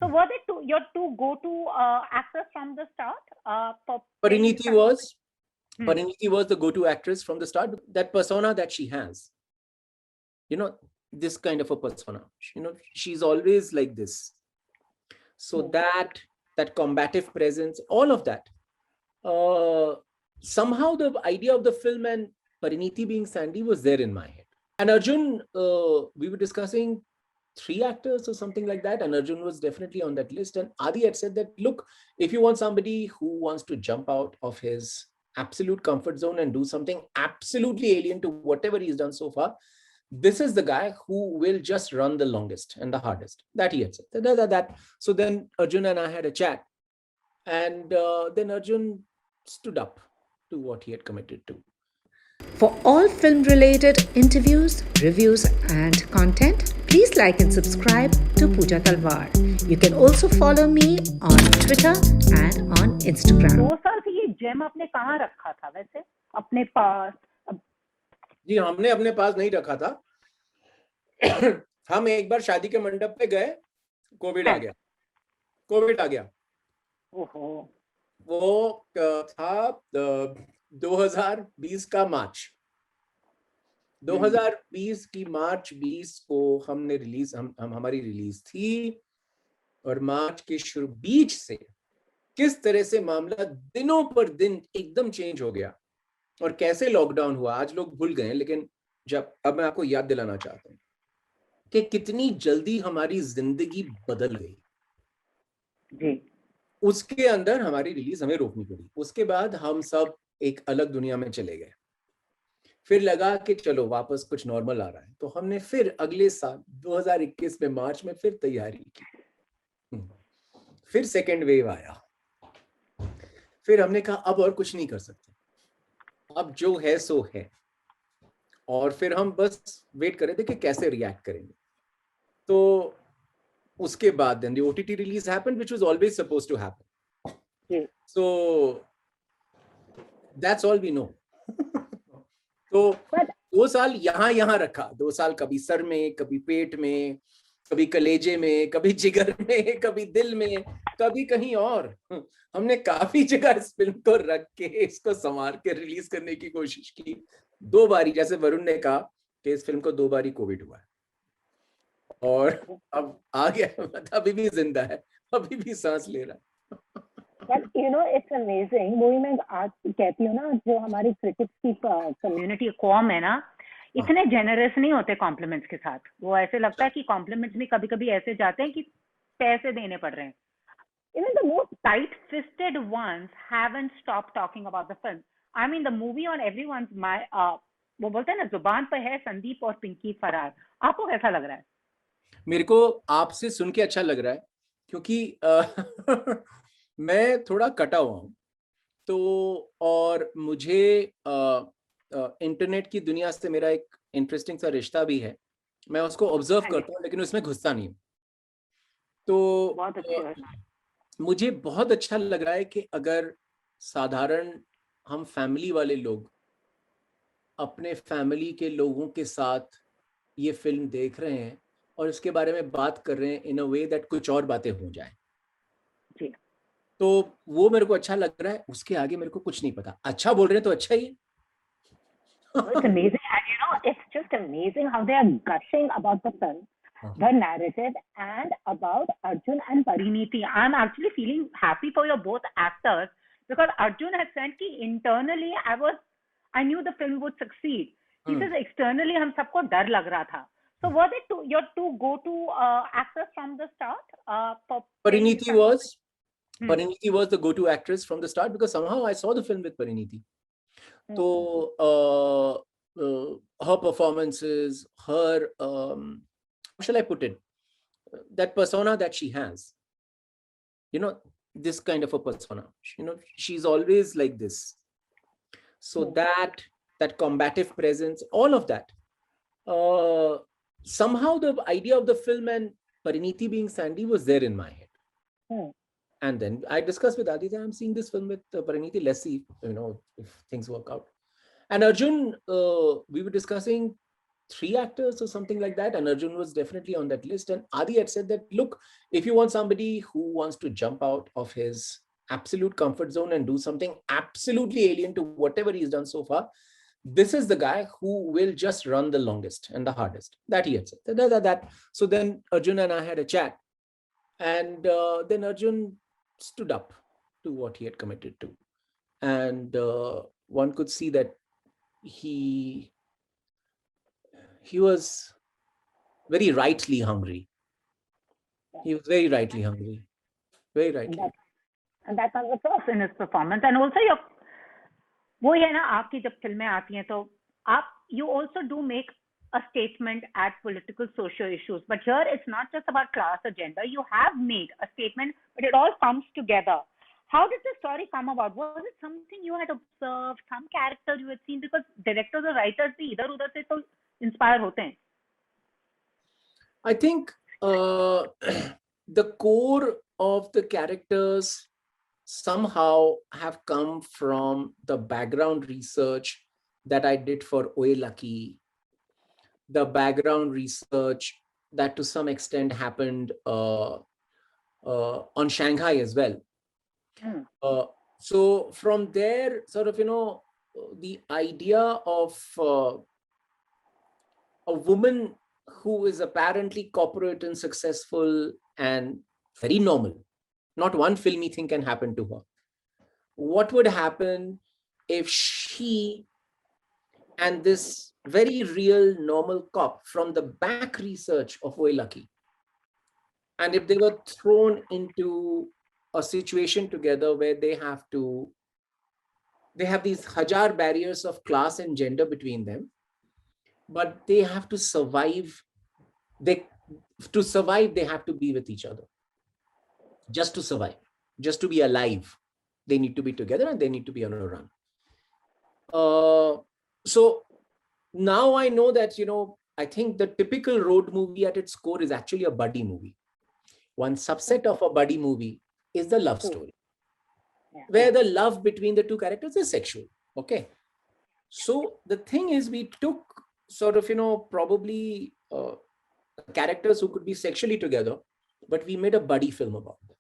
So were they your two go-to actors from the start? Parineeti was the go-to actress from the start. That persona that she has, this kind of a persona. She's always like this. So that combative presence, all of that. Somehow the idea of the film and Parineeti being Sandy was there in my head. And Arjun, we were discussing 3 actors or something like that, and Arjun was definitely on that list. And Adi had said that, look, if you want somebody who wants to jump out of his absolute comfort zone and do something absolutely alien to whatever he's done so far, this is the guy who will just run the longest and the hardest. That he had said. So then Arjun and I had a chat, and then Arjun stood up to what he had committed to. For all film-related interviews, reviews and content, please like and subscribe to Pooja Talwar. You can also follow me on Twitter and on Instagram. 2 साल से ये GeM आपने कहाँ रखा था वैसे? अपने पास? जी, हमने अपने पास नहीं रखा था. हम एक बार शादी के मंडप पे गए, कोविड आ गया. ओहो. वो था 2020 का मार्च. 2020 की मार्च 20 को हमने रिलीज हमारी रिलीज थी, और मार्च के बीच से किस तरह से मामला दिनों पर दिन एकदम चेंज हो गया, और कैसे लॉकडाउन हुआ आज लोग भूल गए. लेकिन अब मैं आपको याद दिलाना चाहता हूँ कि कितनी जल्दी हमारी जिंदगी बदल गई. जी. उसके अंदर हमारी रिलीज हमें रोकनी पड़ी. उसके बाद हम सब एक अलग दुनिया में चले गए. फिर लगा कि चलो वापस कुछ नॉर्मल आ रहा है, तो हमने फिर अगले साल 2021 में मार्च में फिर तैयारी की. फिर सेकेंड वेव आया. फिर हमने कहा अब और कुछ नहीं कर सकते, अब जो है सो है. और फिर हम बस वेट कर रहे थे कि कैसे रिएक्ट करेंगे. तो उसके बाद then the OTT release happened, which was always supposed to happen. So that's all we know. तो 2 साल यहाँ रखा. 2 साल कभी सर में, कभी पेट में, कभी कलेजे में, कभी जिगर में, कभी दिल में, कभी कहीं और. हमने काफी जगह इस फिल्म को रख के इसको संवार के रिलीज करने की कोशिश की. 2 बारी, जैसे वरुण ने कहा कि इस फिल्म को 2 बारी कोविड हुआ है, और अब आ गया, अभी भी जिंदा है, अभी भी सांस ले रहा है. But it's amazing. वही मैं आज कहती हूँ ना, जो हमारी क्रिटिक्स की कम्युनिटी कॉम है ना, इतने जेनरस नहीं होते कॉम्प्लीमेंट्स के साथ. वो ऐसे लगता है कि कॉम्प्लीमेंट्स भी कभी कभी ऐसे जाते हैं कि पैसे देने पड़ रहे हैं. Even the most tight-fisted ones haven't stopped talking about the film. I mean, the movie on everyone's वो बोलते हैं ना, जुबान पर है संदीप और पिंकी फरार. आपको कैसा लग रहा है? मेरे को आपसे सुन के अच्छा लग रहा है, क्योंकि मैं थोड़ा कटा हुआ हूँ. तो और मुझे इंटरनेट की दुनिया से मेरा एक इंटरेस्टिंग सा रिश्ता भी है. मैं उसको ऑब्जर्व करता हूँ, लेकिन उसमें घुसता नहीं. तो मुझे बहुत अच्छा लग रहा है कि अगर साधारण हम फैमिली वाले लोग अपने फैमिली के लोगों के साथ ये फिल्म देख रहे हैं और इसके बारे में बात कर रहे हैं इन अ वे दैट कुछ और बातें हो जाए, तो वो मेरे को अच्छा लग रहा है. उसके आगे मेरे को कुछ नहीं पता. अच्छा बोल रहे हैं तो अच्छा ही है. It's amazing, and it's just amazing how they are gushing about the film, the narrative, and about Arjun and Parineeti. I'm actually feeling happy for your both actors, because Arjun has said that internally I knew the film would succeed. He says externally हम सबको डर लग रहा था. So were they your two go-to actors from the start? Parineeti was the go-to actress from the start, because somehow I saw the film with Parineeti. So her performances, her how shall I put it, that persona that she has, this kind of a persona, she's always like this. So that combative presence, all of that, somehow the idea of the film and Parineeti being Sandy was there in my head. And then I discussed with Aditya, I'm seeing this film with Parineeti, let's see, if things work out. And Arjun, we were discussing 3 actors or something like that, and Arjun was definitely on that list. And Adi had said that, look, if you want somebody who wants to jump out of his absolute comfort zone and do something absolutely alien to whatever he's done so far, this is the guy who will just run the longest and the hardest. That he had said. So then Arjun and I had a chat, and then Arjun stood up to what he had committed to. And one could see that he was very rightly hungry. He was very rightly hungry. Very rightly. And that comes across in his performance. And also वो है ना, आपकी जब फिल्में आती हैं तो आप you also do make a statement at political social issues, but here it's not just about class or gender. You have made a statement, but it all comes together. How did the story come about? Was it something you had observed, some character you had seen? Because directors or writers भी इधर उधर से तो inspire होते हैं. I think the core of the characters somehow have come from the background research that I did for Oye Lucky, the background research that to some extent happened on Shanghai as well. So from there, sort of, the idea of a woman who is apparently corporate and successful and very normal. Not one filmy thing can happen to her. What would happen if she and this very real normal cop from the back research of Oye Lucky, and if they were thrown into a situation together where they have these hajar barriers of class and gender between them, but they have to survive. To survive, they have to be with each other. Just to survive, just to be alive, they need to be together and they need to be on a run. So now I know that, I think the typical road movie at its core is actually a buddy movie. One subset of a buddy movie is the love story, where the love between the two characters is sexual. Okay. So the thing is, we took sort of, probably characters who could be sexually together, but we made a buddy film about them.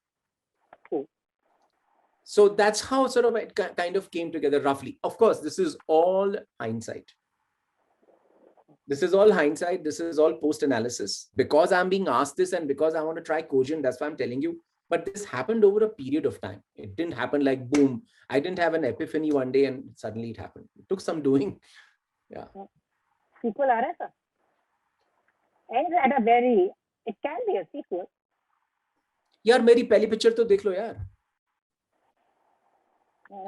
So that's how sort of it kind of came together roughly. Of course, this is all hindsight. This is all hindsight. This is all post-analysis. Because I'm being asked this and because I want to try Kojin, that's why I'm telling you. But this happened over a period of time. It didn't happen like boom. I didn't have an epiphany one day and suddenly it happened. It took some doing. Yeah. Sequel aa raha hai, sir? Ends at a it can be a sequel. यार मेरी पहली picture तो देख लो यार.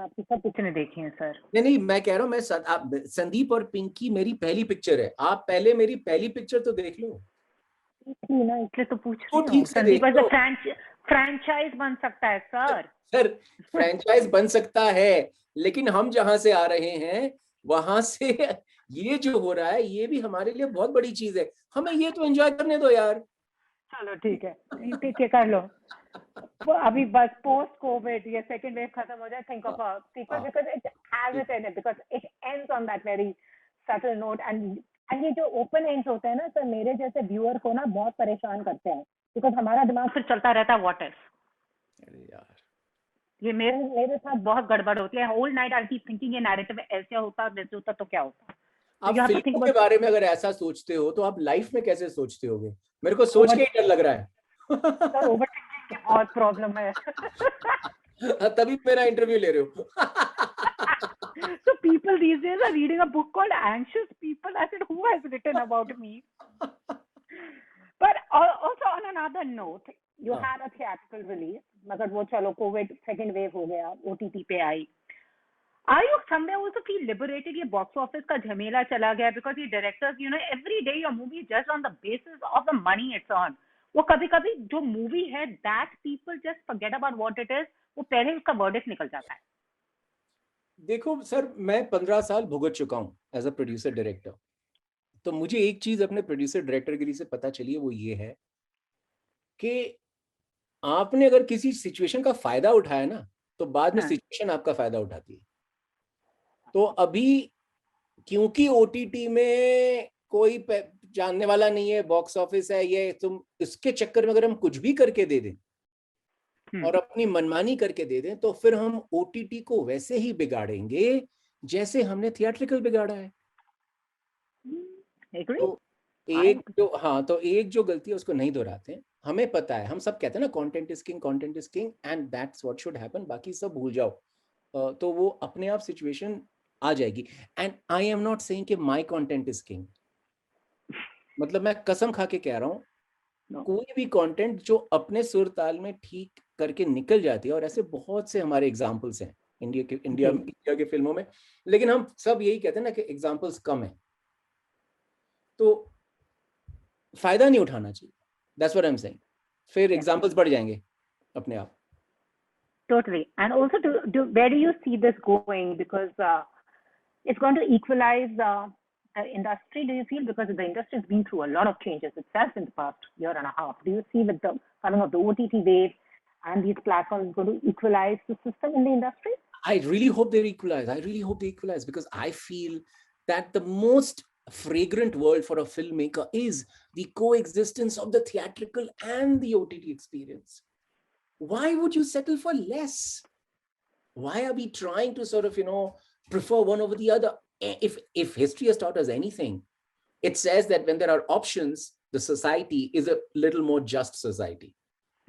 आपकी सब पिक्चरें देखी हैं सर. नहीं मैं कह रहा हूँ, मैं संदीप और पिंकी मेरी पहली पिक्चर है. आप पहले मेरी पहली पिक्चर तो देख लो. ना इसलिए तो पूछ रही हूँ. संदीप का फ्रैंचाइज बन सकता है सर. फ्रैंचाइज बन सकता है, लेकिन हम जहां से आ रहे हैं वहां से ये जो हो रहा है ये भी हमारे लिए बहुत बड़ी चीज है. हमें ये तो एंजॉय करने दो यार. चलो ठीक है कर लो. अभी बस पोस्ट कोविड ये सेकंड वेव खत्म हो जाए, think of a sequel because it has it in it, because it ends on that very subtle note. And ये जो ओपन एंड्स होते हैं ना सर, मेरे जैसे व्यूअर को ना बहुत परेशान करते हैं, बिकॉज़ हमारा दिमाग फिर चलता रहता है व्हाट इफ. अरे यार ये मेरे साथ बहुत गड़बड़ होती है. Whole night I keep thinking ये नैरेटिव ऐसे होता वैसे होता तो क्या होता. आप फिल्मों के बारे में अगर ऐसा सोचते हो तो आप लाइफ में कैसे सोचते होगे? मेरे को सोच के ही डर लग रहा है. सर ओवरथिंकिंग की बहुत प्रॉब्लम है. तभी मेरा इंटरव्यू ले रहे हो. So people these days are reading a book called Anxious People. I said, who has written about me? But also on another note, you had a theatrical release. मगर वो चलो कोविड सेकंड वेव हो गया, OTT पे आई. Are you somewhere also feel liberated? ये box office का झमेला चला गया because ये directors, every day your movie just on the basis of the money it's on. वो कभी-कभी जो movie है that people just forget about what it is, वो पहले उसका verdict निकल जाता है. देखो सर, मैं 15 साल भुगत चुका हूँ एज अ प्रोड्यूसर डायरेक्टर. तो मुझे एक चीज अपने प्रोड्यूसर डायरेक्टरगिरी से पता चली है, वो ये है कि आपने अगर किसी सिचुएशन का फायदा उठाया ना तो बाद में सिचुएशन आपका फायदा उठाती है. तो अभी क्योंकि OTT में कोई जानने वाला नहीं है, बॉक्स ऑफिस है ये, तुम इसके चक्कर में अगर हम कुछ भी करके दे दें और अपनी मनमानी करके दे दें, तो फिर हम ओटीटी को वैसे ही बिगाड़ेंगे जैसे हमने थिएट्रिकल बिगाड़ा है। तो एक जो गलती है उसको नहीं दोहराते हैं। हमें पता है, हम सब कहते हैं ना content is king and that's what should happen, बाकी सब भूल जाओ। तो वो अपने आप सिचुएशन आ जाएगी। And I am not saying कि माय कंटेंट इज किंग, मतलब मैं कसम खा के कह रहा हूँ, कोई भी कंटेंट जो अपने सुर ताल में ठीक करके निकल जाती है, और ऐसे बहुत से हमारे एग्जांपल्स हैं इंडिया के फिल्मों में, लेकिन हम सब यही कहते हैं ना कि एग्जांपल्स कम है, तो फायदा नहीं उठाना चाहिए। That's what I am saying. फिर एग्जांपल्स बढ़ जाएंगे अपने आप। Totally. And also, where do you see this going? Because it's going to equalize the industry, do you feel? Because the industry has been through a lot of changes itself in the past year and a half. Do you see with the coming of the OTT wave and these platforms going to equalize the system in the industry? I really hope they equalize. Because I feel that the most fragrant world for a filmmaker is the coexistence of the theatrical and the OTT experience. Why would you settle for less? Why are we trying to sort of, prefer one over the other? If history has taught us anything, it says that when there are options, the society is a little more just society.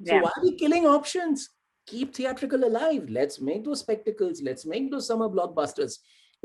So why are we killing options? Keep theatrical alive. Let's make those spectacles. Let's make those summer blockbusters,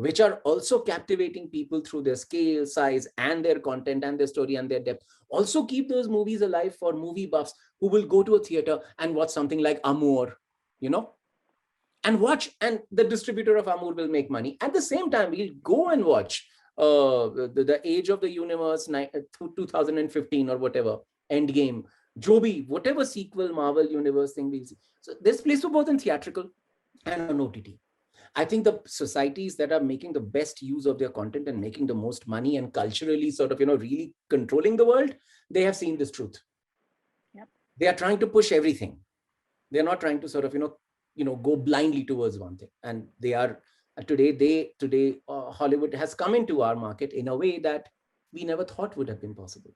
which are also captivating people through their scale, size, and their content, and their story, and their depth. Also keep those movies alive for movie buffs who will go to a theater and watch something like Amour, and the distributor of Amour will make money. At the same time, we'll go and watch the Age of the Universe 2015 or whatever, Endgame, Joby, whatever sequel, Marvel Universe thing we'll see. So there's place for both in theatrical and on OTT. I think the societies that are making the best use of their content and making the most money and culturally sort of, really controlling the world, they have seen this truth. Yep. They are trying to push everything. They're not trying to sort of, go blindly towards one thing. And they are today, Hollywood has come into our market in a way that we never thought would have been possible.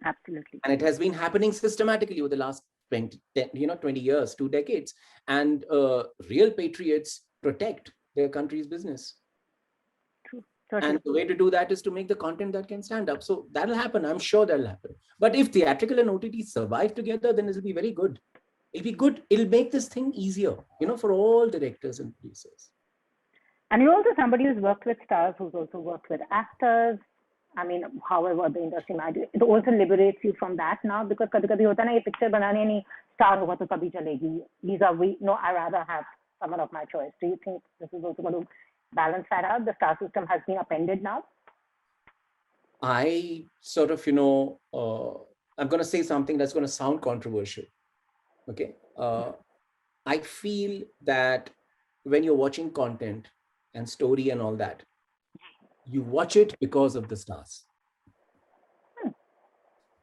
Absolutely. And it has been happening systematically over the last 20 years, 2 decades. And real patriots protect their country's business. True. Totally. And the way to do that is to make the content that can stand up. So that'll happen. I'm sure that'll happen. But if theatrical and OTT survive together, then it'll be very good. It'll be good. It'll make this thing easier, for all directors and producers. And you're also somebody who's worked with stars, who's also worked with actors. I mean, however the industry might do, it also liberates you from that now, because कभी-कभी होता है ना, ये picture बनाने नहीं, star होगा तो तभी चलेगी. I rather have someone of my choice. Do you think this is also going to balance that out? The star system has been upended now. I sort of, I'm going to say something that's going to sound controversial. Okay. I feel that when you're watching content and story and all that, you watch it because of the stars.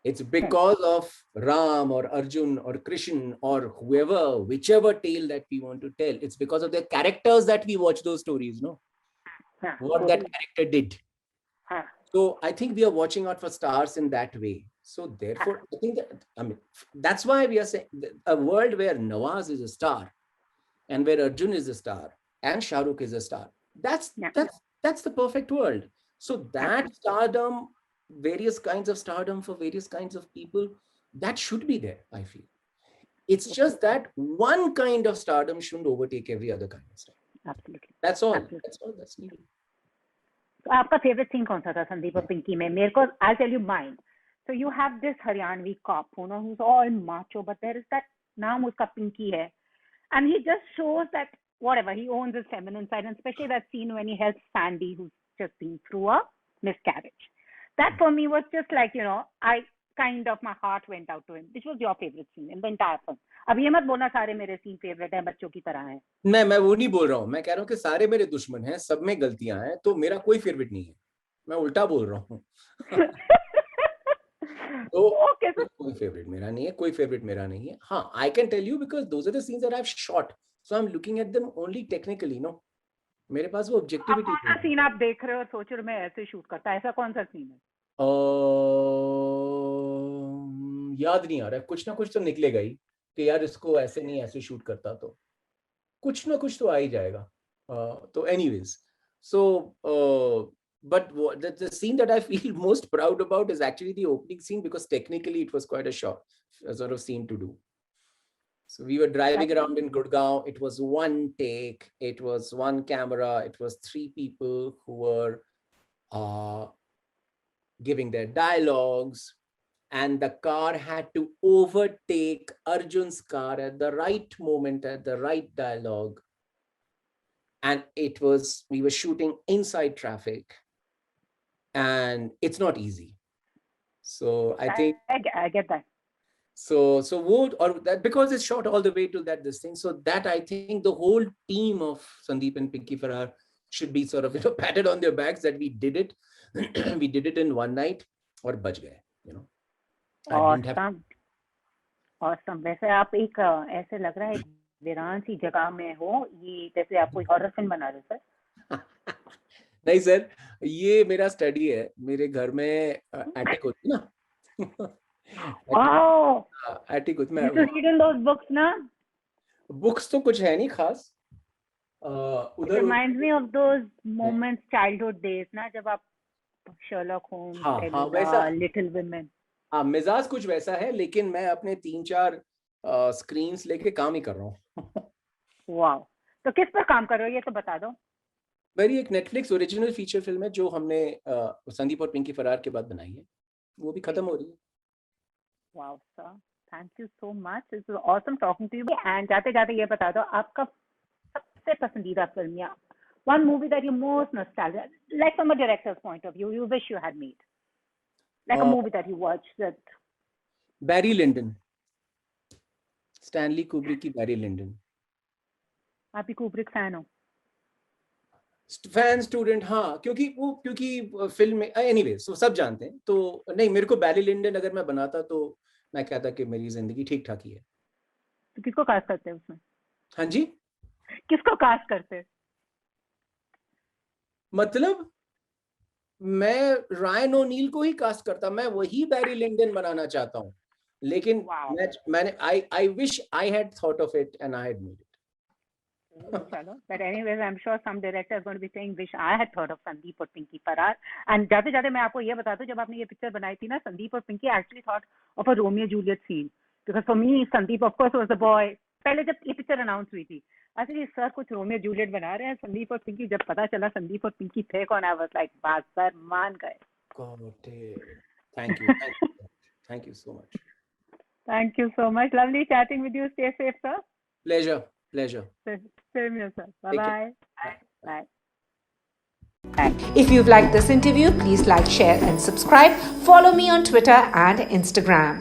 It's because of Ram or Arjun or Krishna or whoever, whichever tale that we want to tell. It's because of their characters that we watch those stories, what that character did. So I think we are watching out for stars in that way. So therefore, I think that's why we are saying a world where Nawaz is a star and where Arjun is a star and Shah Rukh is a star. That's the perfect world. So that stardom, various kinds of stardom for various kinds of people, that should be there, I feel. It's just that one kind of stardom shouldn't overtake every other kind of stardom. Absolutely. That's all. That's all that's needed. So आपका favorite scene कौन सा था संदीप और पिंकी में? मेरे को, I'll tell you mine. So you have this Haryanvi cop, who's all macho, but there is that naam uska Pinky hai, and he just shows that whatever, he owns his feminine side, and especially that scene when he helps Sandy, who's just been through a miscarriage. That for me was just like, I kind of, my heart went out to him. Which was your favorite scene in the entire film? अब ये मत बोलना सारे मेरे scene favourite हैं, बच्चों की तरह हैं. मैं वो नहीं बोल रहा हूँ. मैं कह रहा हूँ कि सारे मेरे दुश्मन हैं, सब में गलतियां हैं, तो मेरा कोई फेवरेट नहीं है. मैं उल्टा बोल रहा हूँ. तो कोई फेवरेट मेरा नहीं है, कोई फेवरेट मेरा नहीं है. हाँ, I can tell you because those are the scenes that I've shot. So I'm looking at them only technically, मेरे पास वो ऑब्जेक्टिविटी है. सीन आप देख रहे हो, सोच रहे हो मैं ऐसे शूट करता, ऐसा कौन सा सीन है? याद नहीं आ रहा है, कुछ ना कुछ तो निकलेगा ही कि यार इसको ऐसे नहीं ऐसे शूट करता, तो कुछ ना कुछ तो आ ही जाएगा. तो anyways, so but the scene that I feel most proud about is actually the opening scene, because technically it was quite a sort of scene to do. So we were driving around in Gurgaon. It was one take, it was one camera, it was 3 people who were giving their dialogues, and the car had to overtake Arjun's car at the right moment, at the right dialogue. And we were shooting inside traffic, and it's not easy. So I think I get that. So would, or that, because it's shot all the way to this thing. So that I think the whole team of Sandeep and Pinky Farhar should be sort of, patted on their backs that we did it. We did it in one night, or bach gaye, Awesome. वैसे आप एक ऐसे लग रहा है एक वीरान सी जगह में हो, ये जैसे आप कोई हॉरर फिल्म बना रहे हो सर. नहीं सर, ये मेरा स्टडी है. मेरे घर में एटिक होती ना. एटिक होती. मैं reading those books ना. बुक्स तो कुछ है नहीं खास. It reminds me of those moments, childhood days ना, जब आप Sherlock Holmes, Little Women. हाँ, मिजाज कुछ वैसा है, लेकिन मैं अपने 3-4 स्क्रीन्स लेके काम ही कर रहा हूँ. वाओ. तो किस पर काम कर रहे हो ये तो बता दो. मेरी एक नेटफ्लिक्स ओरिजिनल फीचर फिल्म है जो हमने संदीप और पिंकी फरार के बाद बनाई है, वो भी खत्म हो रही है. Wow sir, thank you so much. It's awesome talking to you. And जाते जाते ये बता दो आपका सबसे पसंदीदा फिल्म, या one movie that you're most nostalgic, like from a director's point of view, you wish you had made, like a movie that you watched that. Barry Lyndon, Stanley Kubrick की Barry Lyndon. आप भी Kubrick fan हो? Fan student, हाँ, क्योंकि film में anyway सब जानते हैं. तो नहीं, मेरे को बैरी लिंडन अगर मैं बनाता तो मैं कहता कि मेरी जिंदगी ठीक ठाक ही है. तो किसको कास्ट करते हैं उसमें? हाँ जी, किसको कास्ट करते हैं? मतलब मैं रायन ओनील को ही कास्ट करता. मैं वही बैरी लिंडन बनाना चाहता हूँ, लेकिन मैंने I wish I had thought of it and I had made it. But anyways, I'm sure some director is going to be saying, wish I had thought of Sandeep or Pinky Farhar. And जाते जाते मैं आपको ये बता दूं, जब आपने ये पिक्चर बनाई थी ना, Sandeep और Pinky actually thought of a Romeo Juliet scene, because for me Sandeep of course was the boy. पहले जब ये पिक्चर अनाउंस हुई थी, actually सर कुछ रोमियो जूलियट बना रहे हैं. संदीप और पिंकी, जब पता चला संदीप और पिंकी थे कौन, I was like, बस सर मान गए. Thank you so much. Thank you so much. Lovely chatting with you. Stay safe, sir. Pleasure. Same here, sir. Bye-bye. Bye. If you've liked this interview, please like, share and subscribe. Follow me on Twitter and Instagram.